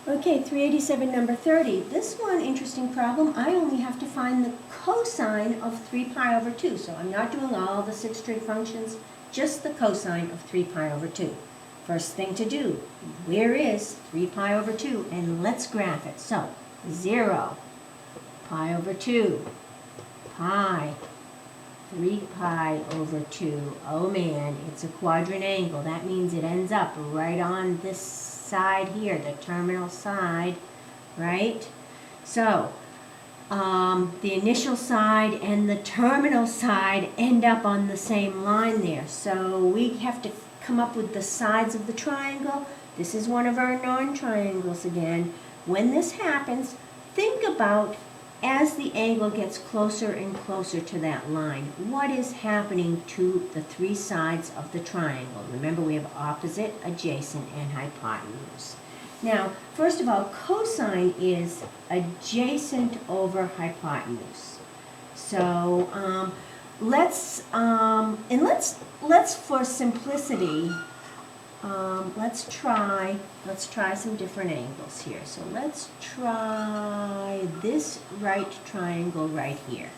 Okay, 387, number 30. This one, interesting problem. I only have to find the cosine of 3 pi over 2. So I'm not doing all the 6 trig functions, just the cosine of 3 pi over 2. First thing to do, where is 3 pi over 2? And let's graph it. So, 0, pi over 2, pi, 3 pi over 2. Oh man, it's a quadrant angle. That means it ends up right on this side here, the terminal side, right? So, the initial side and the terminal side end up on the same line there. So we have to come up with the sides of the triangle. This is one of our non-triangles again. When this happens, think about as the angle gets closer and closer to that line, what is happening to the 3 sides of the triangle? Remember, we have opposite, adjacent, and hypotenuse. Now, first of all, cosine is adjacent over hypotenuse. So let's for simplicity, let's try some different angles here. So let's try this right triangle right here.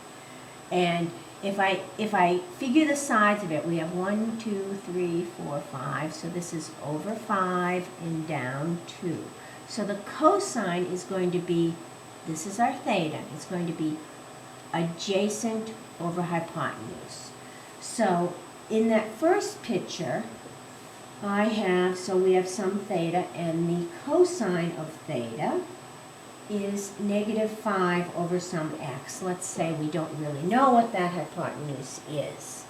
And if I figure the sides of it, we have 1, 2, 3, 4, 5. So this is over 5 and down 2. So the cosine is going to be, this is our theta, it's going to be adjacent over hypotenuse. So in that first picture, we have some theta, and the cosine of theta is -5 over some x. Let's say we don't really know what that hypotenuse is.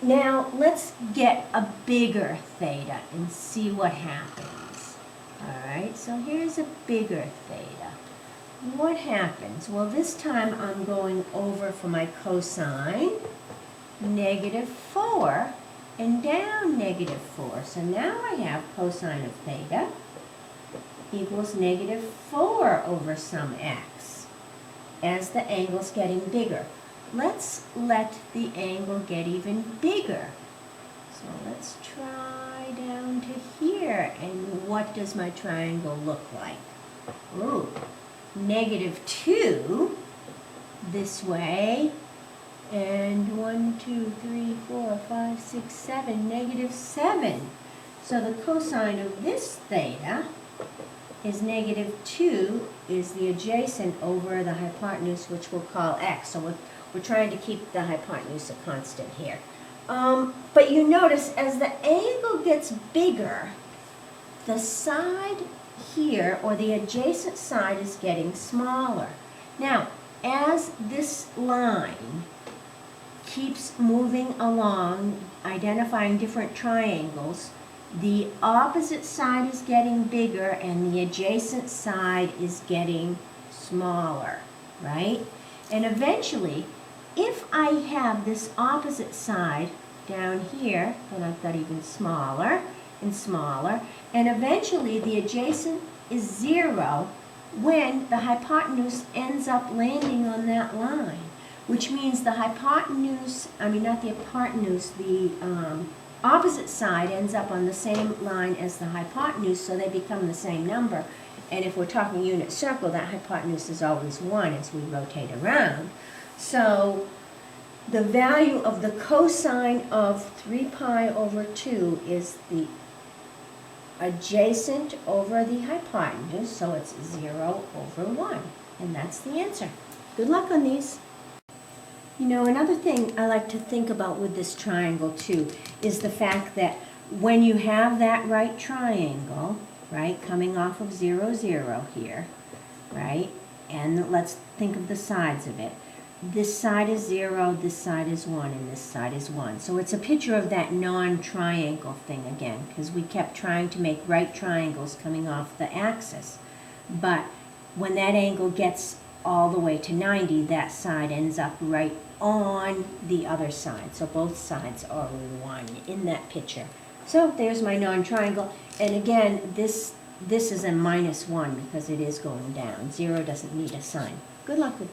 Now, let's get a bigger theta and see what happens. All right, so here's a bigger theta. What happens? Well, this time I'm going over for my cosine, -4, and down -4. So now I have cosine of theta equals -4 over some x as the angle's getting bigger. Let's let the angle get even bigger. So let's try down to here, and what does my triangle look like? Ooh, -2 this way, and 1, 2, 3, 4, 5, 6, 7, -7. So the cosine of this theta is -2, is the adjacent over the hypotenuse, which we'll call x. So we're trying to keep the hypotenuse a constant here. But you notice as the angle gets bigger, the side here, or the adjacent side, is getting smaller. Now, as this line keeps moving along, identifying different triangles, the opposite side is getting bigger and the adjacent side is getting smaller, right? And eventually, if I have this opposite side down here, then I've got even smaller and smaller, and eventually the adjacent is 0 when the hypotenuse ends up landing on that line, which means the hypotenuse, the opposite side ends up on the same line as the hypotenuse, so they become the same number. And if we're talking unit circle, that hypotenuse is always 1 as we rotate around. So the value of the cosine of 3 pi over 2 is the adjacent over the hypotenuse, so it's 0 over 1. And that's the answer. Good luck on these. You know, another thing I like to think about with this triangle too is the fact that when you have that right triangle, right, coming off of 0, 0 here, right, and let's think of the sides of it. This side is 0, this side is 1, and this side is 1. So it's a picture of that non-triangle thing again, because we kept trying to make right triangles coming off the axis. But when that angle gets all the way to 90, that side ends up right on the other side. So both sides are 1 in that picture. So there's my non-triangle. And again, this is a -1 because it is going down. 0 doesn't need a sign. Good luck with